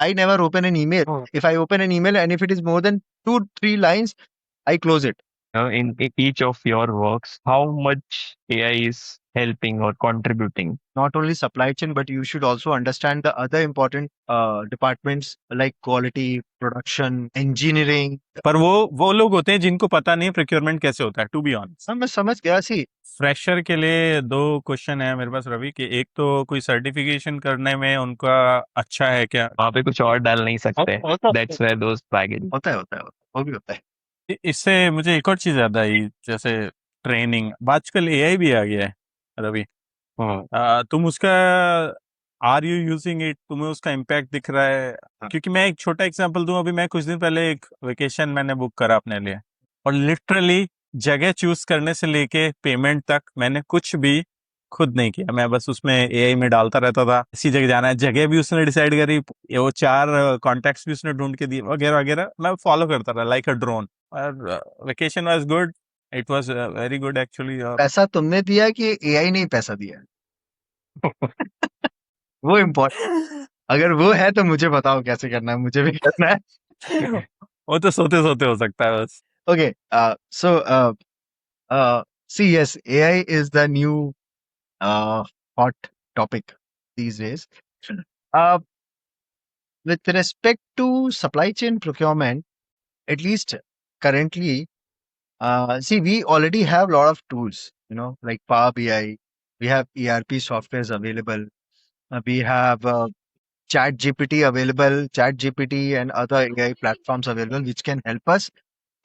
I never open an email. If I open an email and if it is more than 2-3 lines, I close it. In each of your works, how much AI is helping or contributing? Not only supply chain, but you should also understand the other important departments like quality, production, engineering. पर वो लोग होते हैं जिनको पता नहीं procurement कैसे होता है, टू बी ऑनेस्ट। मैं समझ गया। सी फ्रेशर के लिए 2 क्वेश्चन है मेरे पास रवि, कि एक तो कोई सर्टिफिकेशन करने में उनका अच्छा है क्या? वहां पे कुछ और डाल नहीं सकते। That's where those baggage. होता है वो भी होता है। इससे मुझे एक और चीज याद आई, जैसे ट्रेनिंग, आजकल एआई भी आ गया है रवि। तुम उसका आर यू यूजिंग इट, तुम्हें उसका इम्पैक्ट दिख रहा है? क्योंकि मैं एक छोटा एग्जांपल दूं, अभी मैं कुछ दिन पहले एक वेकेशन मैंने बुक करा अपने लिए, और लिटरली जगह चूज करने से लेके पेमेंट तक मैंने कुछ भी खुद नहीं किया। मैं बस उसमें एआई में डालता रहता था, इसी जगह जाना है, जगह भी उसने डिसाइड करी, वो 4 कॉन्टेक्ट्स भी उसने ढूंढ के दिए, वगैरह वगैरह। मैं फॉलो करता रहा लाइक अ ड्रोन, और vacation was good, it was very good actually. पैसा तुमने दिया कि एआई ने ही पैसा दिया? वो इम्पोर्टेंट। अगर वो है तो मुझे बताओ कैसे करना है, मुझे भी करना है। वो तो सोते सोते हो सकता है बस। Okay, so see, yes, AI is the new hot topic these days. Uh, with respect to supply chain procurement, at least currently, see, we already have a lot of tools, like Power BI. We have ERP softwares available. We have Chat GPT available, Chat GPT and other AI platforms available, which can help us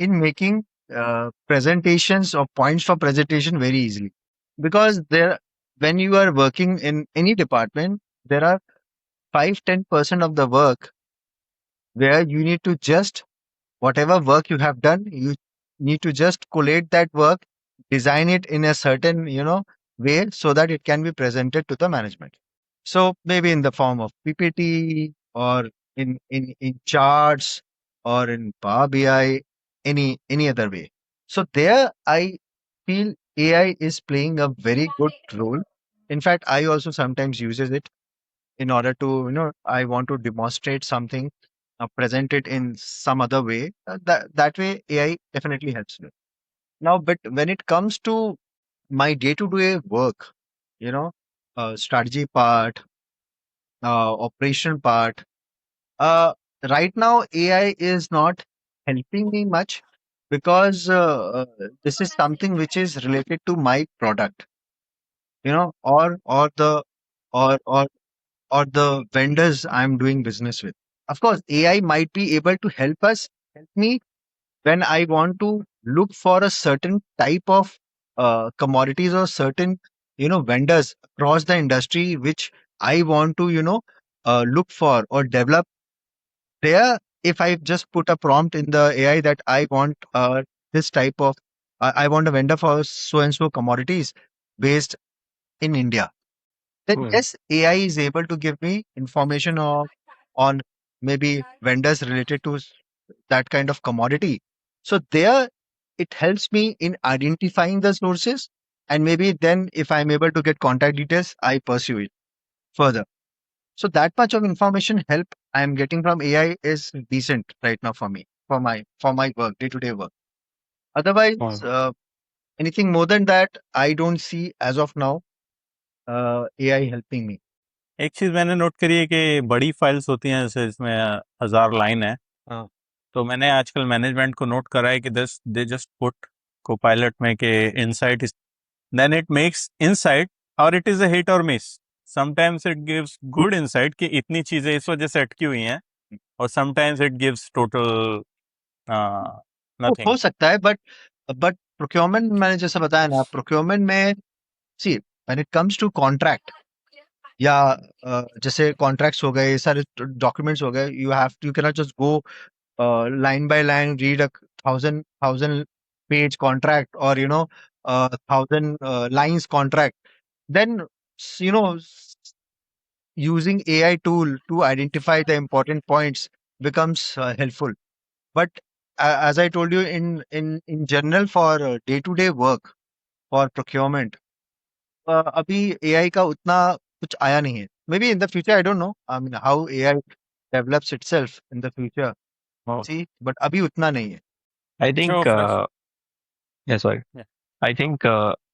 in making presentations or points for presentation very easily. Because when you are working in any department, there are 5-10% of the work where you need to just, whatever work you have done, you need to just collate that work, design it in a certain, way so that it can be presented to the management. So maybe in the form of PPT or in charts or in Power BI, any other way. So there I feel AI is playing a very good role. In fact, I also sometimes uses it in order to, I want to demonstrate something, present it in some other way. That way AI definitely helps me. Now, but when it comes to my day-to-day work, you know, strategy part, operation part, uh, right now AI is not helping me much because this is something which is related to my product, or the or or the vendors I'm doing business with. Of course, AI might be able to help me when I want to look for a certain type of commodities or certain, vendors across the industry, which I want to, look for or develop there. If I just put a prompt in the AI that I want this type of, I want a vendor for so and so commodities based in India, then yes, AI is able to give me information on maybe vendors related to that kind of commodity. So there, it helps me in identifying the sources, and maybe then if I'm able to get contact details, I pursue it further. So that much of information help I am getting from AI is decent right now for me, for my work, day-to-day work. Otherwise, anything more than that, I don't see as of now AI helping me. एक चीज मैंने note करी है कि बड़ी files होती हैं, जैसे इसमें 1000 लाइन है, हाँ। तो मैंने आजकल मैनेजमेंट को नोट करा है कि this they just put Copilot में के insight, then it makes insight, और इट इज अ हिट और miss. Sometimes it gives good insight कि इतनी चीजें इस वजह से अटकी हुई हैं, और sometimes it gives total nothing. हो सकता है, बट प्रोक्योरमेंट मैंने जैसा बताया ना, प्रोक्योरमेंट में see when it comes to contract या जैसे कॉन्ट्रैक्ट्स हो गए, ये सारे डॉक्यूमेंट्स हो गए, you can not just go line by line read a thousand page contract, or 1,000 lines contract. Then using AI tool to identify the important points becomes helpful. But as I told you, in general, for day to day work for procurement, अभी AI का उतना कुछ आया नहीं है. Maybe in the future, I don't know. I mean, how AI develops itself in the future. Oh, See, but अभी उतना नहीं है. I think, जो fresh yeah, sorry. yeah. I think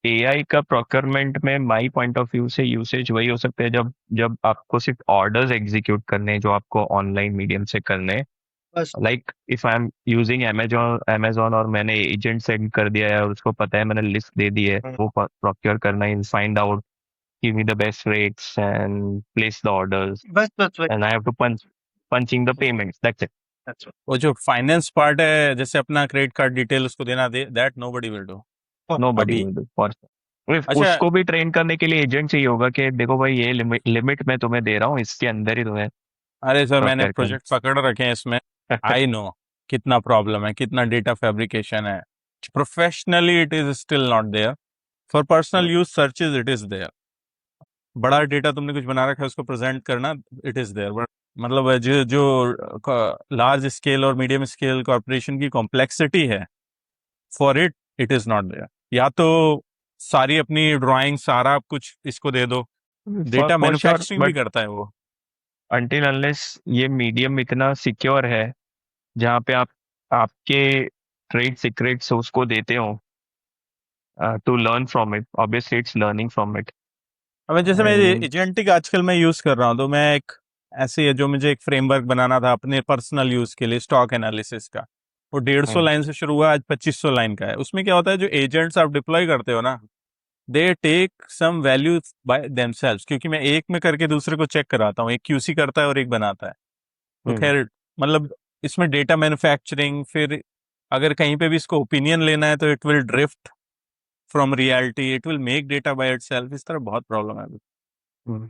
AI का प्रोक्योरमेंट में माई पॉइंट ऑफ व्यू से usage वही हो सकते हैं जब जब आपको सिर्फ ऑर्डर्स एग्जीक्यूट करने हैं जो आपको ऑनलाइन मीडियम से करने हैं. बस like if I am using Amazon और मैंने एजेंट सेंड कर दिया है और उसको पता है मैंने लिस्ट दे दी है वो प्रोक्योर करना है find out give me the best rates and place the orders बस and I have to punching the payments that's it. that's what. वो जो फाइनेंस पार्ट है जैसे अपना क्रेडिट कार्ड डिटेल उसको देना दे that nobody will do nobody अभी विल डू फॉर. अच्छा उसको भी ट्रेन करने के लिए एजेंट चाहिए होगा कि देखो भाई ये लिमिट मैं तुम्हें दे रहा हूँ इसके अंदर ही तुम्हें अरे सर मैंने प्रोक्योर प्रोजेक्ट पकड़ रखे हैं इसमें आई नो कितना प्रॉब्लम है कितना डेटा फैब्रिकेशन है professionally it is still not there for personal use searches it is there बड़ा डेटा तुमने कुछ बना रखा है उसको प्रेजेंट करना इट इज देयर बट मतलब जो लार्ज स्केल और मीडियम स्केल कॉर्पोरेशन की कॉम्प्लेक्सिटी है for it it is not there या तो सारी अपनी ड्राइंग सारा कुछ इसको दे दो डेटा फॉर श्योर. मैन्युफैक्चरिंग भी बट करता है वो अनटिल अनलेस ये मीडियम इतना सिक्योर है जहाँ पे आप आपके ट्रेड सीक्रेट्स उसको देते हो to learn from it obviously it's learning from it. अब जैसे मैं एंड एजेंटिक आजकल मैं यूज कर रहा हूँ तो मैं एक ऐसे है जो मुझे एक फ्रेमवर्क बनाना था अपने पर्सनल यूज के लिए स्टॉक एनालिसिस का वो 150 लाइन से शुरू हुआ आज 2500 लाइन का है उसमें क्या होता है जो एजेंट्स आप डिप्लॉय करते हो ना they take some value by themselves क्योंकि मैं एक में करके दूसरे को चेक कराता हूँ एक क्यूसी करता है और एक बनाता है तो खैर मतलब इसमें डेटा मैन्युफैक्चरिंग फिर अगर कहीं पे भी इसको ओपिनियन लेना है तो it will drift from reality it will make data by itself इस तरह बहुत प्रॉब्लम है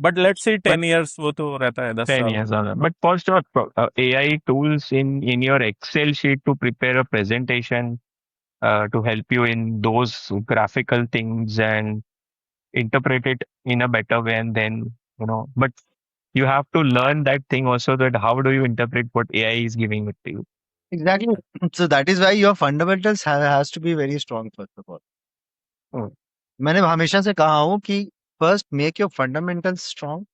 बट लेट्स सी 10 इयर्स वो तो रहता है 10 10 साल years on that. But for sure, AI tools in your Excel sheet to prepare a presentation to help you in those graphical things and interpret it in a better way, and then But you have to learn that thing also that how do you interpret what AI is giving it to you. Exactly. So that is why your fundamentals has to be very strong first of all. Hmm. मैंने हमेशा से कहा हूँ कि first make your fundamentals strong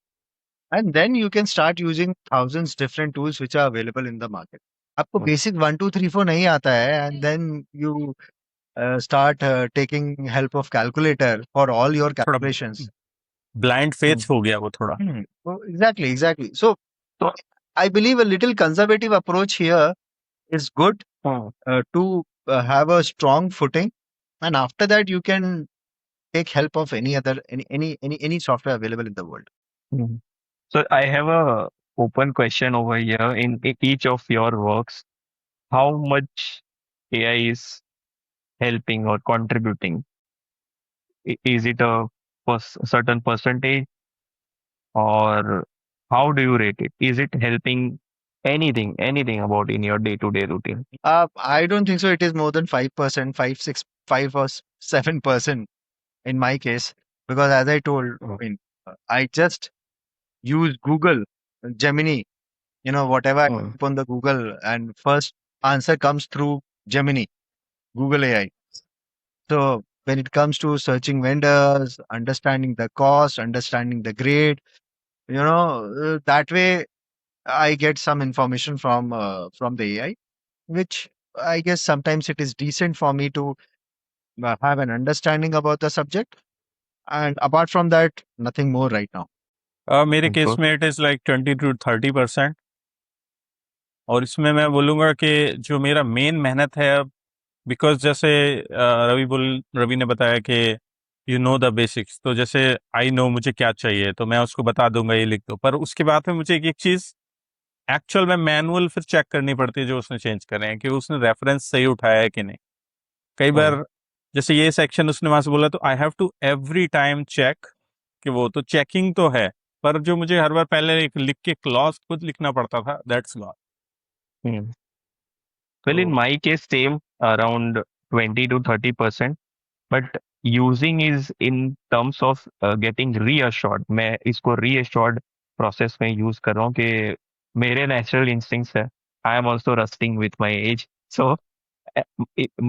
and then you can start using thousands different tools which are available in the market. आपको basic 1 2 3 4 नहीं आता है and then you start taking help of calculator for all your थोड़ा calculations. Blind faith हो गया वो थोड़ा So exactly. So I believe a little conservative approach here is good to have a strong footing, and after that you can take help of any software available in the world. Mhm. So I have a open question over here in each of your works. How much AI is helping or contributing? Is it a certain percentage, or how do you rate it? Is it helping anything about in your day-to-day routine? I don't think so. It is more than 5%, 5, 6, 5 or 7% in my case, because as I told, I mean, I just use Google, Gemini, whatever I Mm. type on the Google, and first answer comes through Gemini, Google AI. So when it comes to searching vendors, understanding the cost, understanding the grade, that way I get some information from the AI, which I guess sometimes it is decent for me to have an understanding about the subject. And apart from that, nothing more right now. मेरे case Good. में it is like 20 to 30%। और इसमें मैं बोलूँगा कि जो मेरा main मेहनत है अब बिकॉज जैसे रवि ने बताया कि यू नो द बेसिक्स तो जैसे आई नो मुझे क्या चाहिए तो मैं उसको बता दूंगा ये लिख दो पर उसके बाद में मुझे एक चीज़ एक्चुअल में मैनुअल फिर चेक करनी पड़ती है जो उसने चेंज करे हैं कि उसने रेफरेंस सही उठाया है कि नहीं। कई बार जैसे ये सेक्शन उसने वहां से बोला तो I have to every time check कि वो तो चेकिंग तो है पर जो मुझे हर बार पहले एक लिख के क्लॉज खुद लिखना पड़ता था that's gone. Hmm. Well, in my case, same around 20 to 30%. But using is in terms of getting reassured. मैं इसको reassured process में use कर रहा हूँ कि मेरे natural instincts है. I am also rusting with my age. So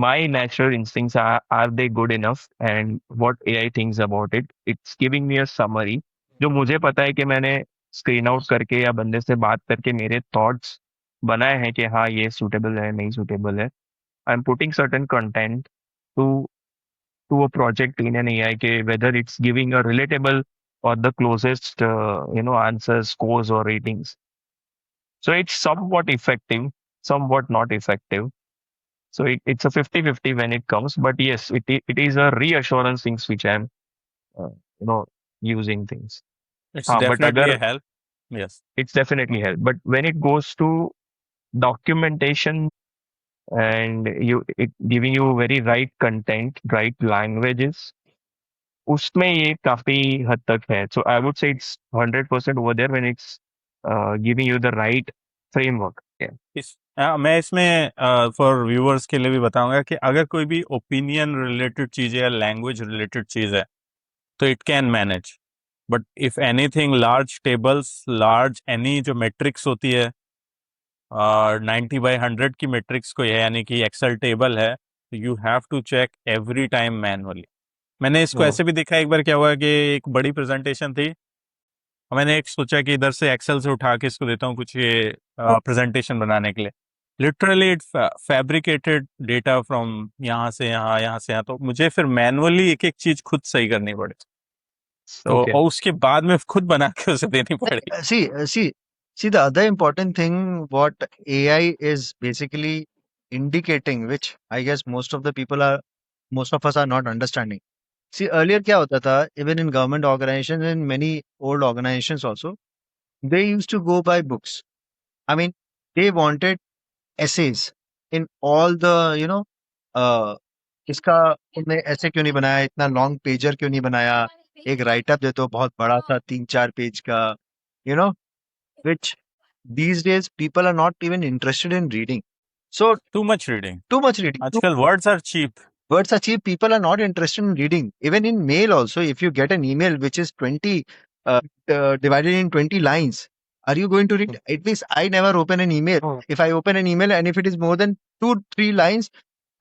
my natural instincts are they good enough? And what AI thinks about it. It's giving me a summary. जो मुझे पता है कि मैंने स्क्रीन आउट करके या बंदे से बात करके मेरे थॉट्स बनाए हैं कि हाँ ये सूटेबल है नहीं सूटेबल है. I am putting certain content to to a project in an AI, ke whether it's giving a relatable or the closest, answers, scores, or ratings. So it's somewhat effective, somewhat not effective. So it's a 50-50 when it comes. But yes, it is a reassurance things which I'm, uh, you know, using things. It's हाँ, but definitely a अगर help. Yes. it's definitely help. But when it goes to documentation and it giving you very right content, right languages, उसमें ये काफ़ी हद तक है. So I would say it's 100% over there when it's giving you the right framework. मैं इसमें for viewers के लिए भी बताऊंगा कि अगर कोई भी ओपिनियन रिलेटेड चीज़ है या लैंग्वेज रिलेटेड चीज़ है तो it can manage. But if anything large tables, large any जो मैट्रिक्स होती है 90/100 की मैट्रिक्स को है, यानी कि एक्सेल टेबल है, तो you have to check every time manually. मैंने इसको ऐसे भी देखा, एक बार क्या हुआ कि एक बड़ी प्रेजेंटेशन थी, मैंने एक सोचा कि इधर से एक्सेल से उठा के इसको देता हूँ कुछ ये प्रेजेंटेशन बनाने के लिए. Literally it fabricated data from यहाँ से यहाँ, यहाँ से यहाँ, तो मुझे फिर मैनुअली एक एक चीज खुद सही करनी पड़ी. तो Okay. और उसके बाद में खुद बना के उसे देनी पड़ी. See, the other important thing what AI is basically indicating, which I guess most of us are not understanding. See, earlier क्या होता था, even in government organizations and many old organizations also, they used to go by books. I mean, they wanted essays in all the, इसका तुमने ऐसे क्यों नहीं बनाया, इतना लॉन्ग पेजर क्यों नहीं बनाया, एक राइटअप दे दो बहुत बड़ा सा 3-4 पेज का, you know, which these days people are not even interested in reading. So Too much reading. too much reading. आजकल words are cheap. Words are cheap. People are not interested in reading. Even in mail also, if you get an email which is 20 divided in 20 lines, are you going to read? At least I never open an email. If I open an email and if it is more than 2-3 lines,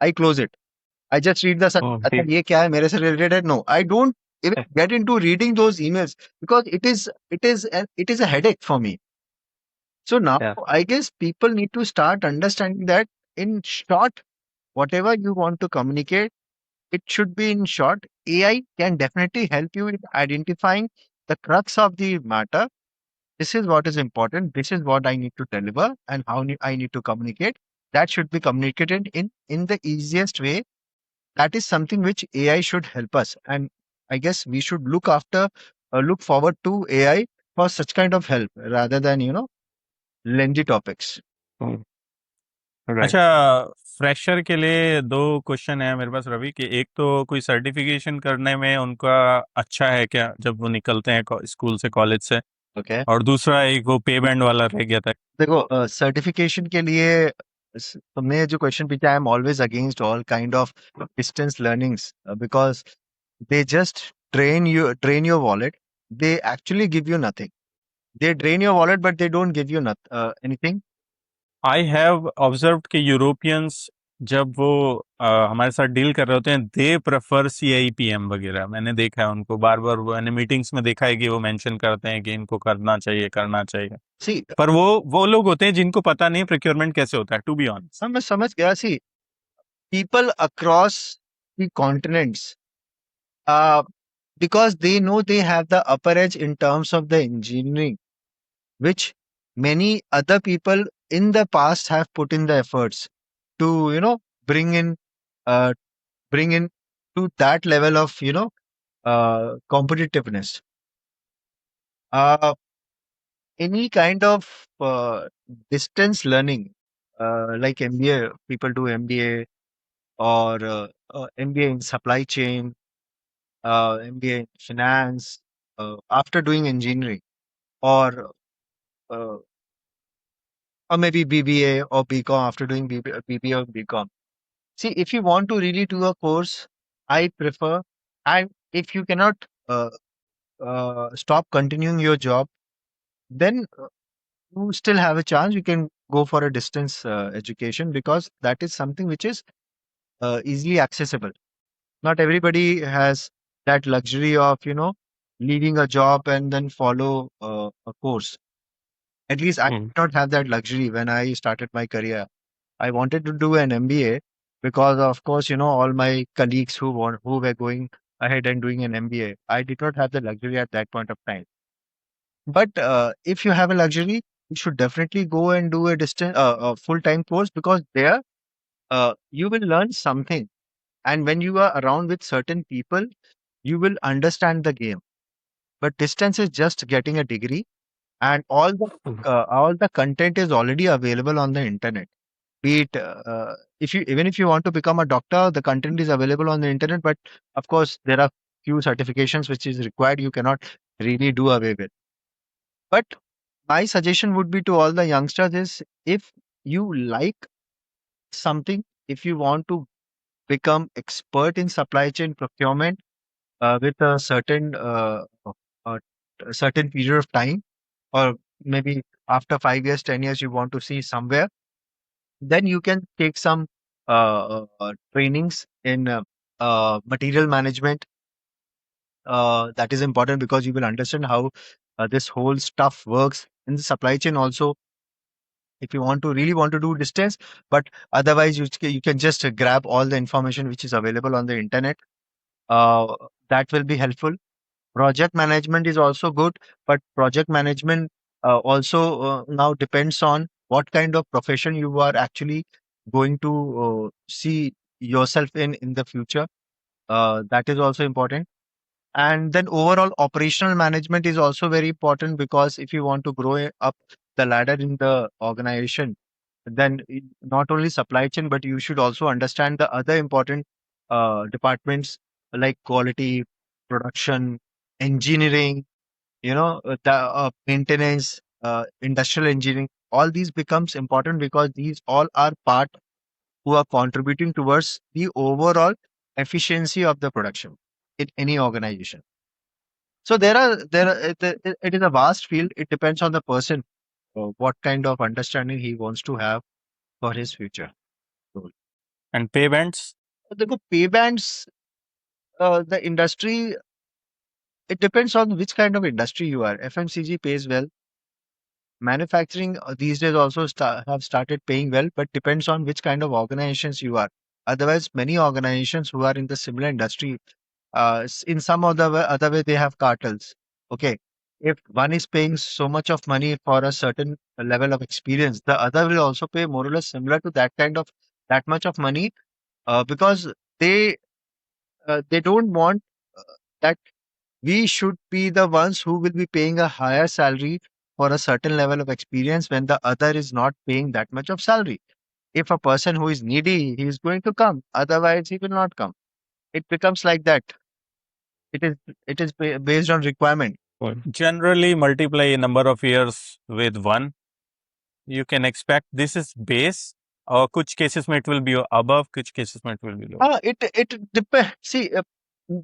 I close it. I just read the अच्छा ये क्या है मेरे से related है? No, I don't even get into reading those emails because it is a headache for me. So now Yeah. I guess people need to start understanding that in short, whatever you want to communicate, it should be in short. AI can definitely help you in identifying the crux of the matter. This is what is important. This is what I need to deliver and how I need to communicate. That should be communicated in the easiest way. That is something which AI should help us. And I guess we should look forward to AI for such kind of help rather than, lengthy topics. Right. अच्छा, fresher के लिए 2 question है मेरे पास रवि, कि एक तो कोई certification करने में उनका अच्छा है क्या जब वो निकलते हैं स्कूल से, कॉलेज से, Okay. और दूसरा एक वो पे बैंड वाला रह गया था. देखो सर्टिफिकेशन के लिए तुमने जो क्वेश्चन पूछा, I am always against all kind of distance learnings because they just drain your wallet. They actually give you nothing. They drain your wallet but they don't give you anything. I have observed कि Europeans जब वो हमारे साथ deal कर रहे होते हैं, they prefer CIPM वगैरह. मैंने देखा है उनको बार बार, मैंने मीटिंग्स में देखा है कि वो मेंशन करते हैं कि इनको करना चाहिए. See, पर वो लोग होते हैं जिनको पता नहीं प्रोक्योरमेंट कैसे होता है, टू बी ऑनेस्ट. मैं समझ गया. See, people across the continents, because they know they have the upper edge in terms of the engineering, which many other people in the past have put in the efforts to bring in uh, bring in to that level of competitiveness. Any kind of distance learning, like MBA, people do MBA or MBA in supply chain, MBA in finance, after doing engineering, or uh, or maybe BBA or BCom after doing BBA or BCom. See, if you want to really do a course, I prefer, and if you cannot stop continuing your job, then you still have a chance. You can go for a distance education because that is something which is easily accessible. Not everybody has that luxury of leaving a job and then follow a course. At least I Mm. did not have that luxury when I started my career. I wanted to do an MBA because, of course, all my colleagues who were going ahead and doing an MBA. I did not have the luxury at that point of time. But if you have a luxury, you should definitely go and do a full-time course, because there you will learn something. And when you are around with certain people, you will understand the game. But distance is just getting a degree, and Mm. all the content is already available on the internet. Be it if you even if you want to become a doctor, the content is available on the internet. But of course, there are few certifications which is required. You cannot really do away with. But my suggestion would be to all the youngsters is, if you like something, if you want to become expert in supply chain procurement with a certain period of time, or maybe after 5 years, 10 years, you want to see somewhere, then you can take some trainings in material management. That is important because you will understand how this whole stuff works in the supply chain also, if you really want to do distance. But otherwise, you can just grab all the information which is available on the internet. uh, that will be helpful. Project management is also good, but project management also now depends on what kind of profession you are actually going to see yourself in the future. That is also important. And then overall operational management is also very important, because if you want to grow up the ladder in the organization, then not only supply chain, but you should also understand the other important departments like quality, production, engineering, the maintenance, industrial engineering. All these becomes important because these all are part who are contributing towards the overall efficiency of the production in any organization. So it is a vast field. It depends on the person, what kind of understanding he wants to have for his future role. And pay bands? The pay bands, the industry, it depends on which kind of industry you are. FMCG pays well. Manufacturing these days also have started paying well, but depends on which kind of organizations you are. Otherwise, many organizations who are in the similar industry, in some other way, they have cartels. Okay, if one is paying so much of money for a certain level of experience, the other will also pay more or less similar to that much of money, because they they don't want uh, that we should be the ones who will be paying a higher salary for a certain level of experience when the other is not paying that much of salary. If a person who is needy, he is going to come. Otherwise, he will not come. It becomes like that. It is based on requirement. Point. Generally multiply a number of years with 1. You can expect this is base, or कुछ cases में it will be above, कुछ cases में it will be low. It depends. See,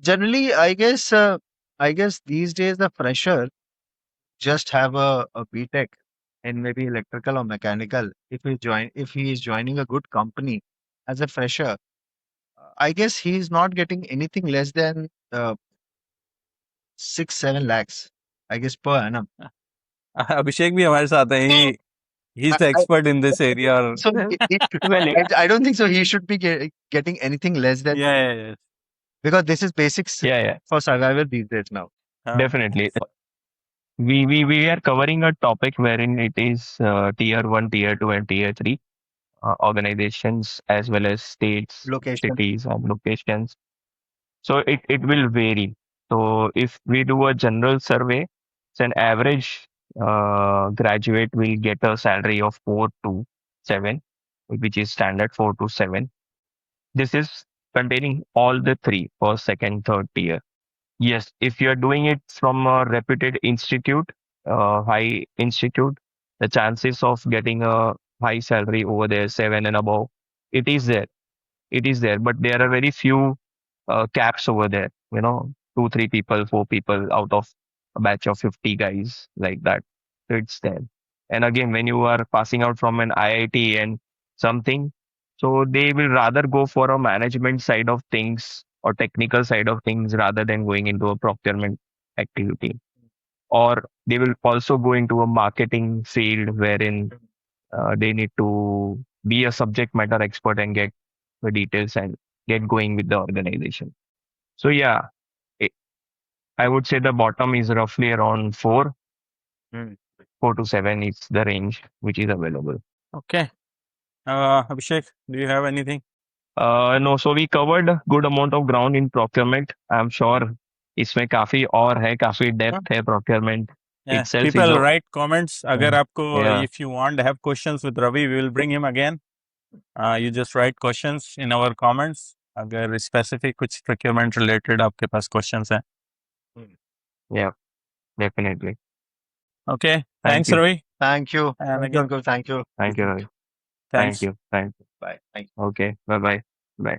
generally, I guess these days the fresher just have a BTech in maybe electrical or mechanical. If he is joining a good company as a fresher, I guess he is not getting anything less than 6-7 lakhs, I guess, per annum. अभिषेक भी हमारे साथ है. He's the I expert in this area. so Well, I don't think so. He should be getting anything less than, Yeah. because this is basics yeah, for survival these days now. definitely. We are covering a topic wherein it is tier one, tier two, and tier three organizations, as well as states, Location. cities, and locations. So it will vary. So if we do a general survey, so an average graduate will get a salary of 4 to 7, which is standard 4 to 7. This is containing all the three: first, second, third tier. Yes, if you're doing it from a reputed institute, high institute, the chances of getting a high salary over there, 7 and above, it is there. It is there, but there are very few caps over there. 2, 3 people, 4 people out of a batch of 50 guys, like that. So it's there. And again, when you are passing out from an IIT and something, so they will rather go for a management side of things or technical side of things rather than going into a procurement. activity, or they will also go into a marketing field wherein they need to be a subject matter expert and get the details and get going with the organization. So yeah, it, I would say the bottom is roughly around 4. Mm. 4 to 7 is the range which is available. Okay. Abhishek, do you have anything? No, so we covered a good amount of ground in procurement. I'm sure इसमें काफी और है, काफी depth है procurement Yeah. itself is People a write comments. अगर आपको yeah. if you want to have questions with Ravi, we will bring him again. You just write questions in our comments. अगर specific कुछ procurement related आपके पास questions हैं. Yeah, definitely. Okay. Thank Thanks, you. Ravi. Thank you. And Thank you, again, Uncle. Thank you. Thank you, Ravi. thanks. Thank you. Bye. Thank you. Okay. Bye-bye. Bye.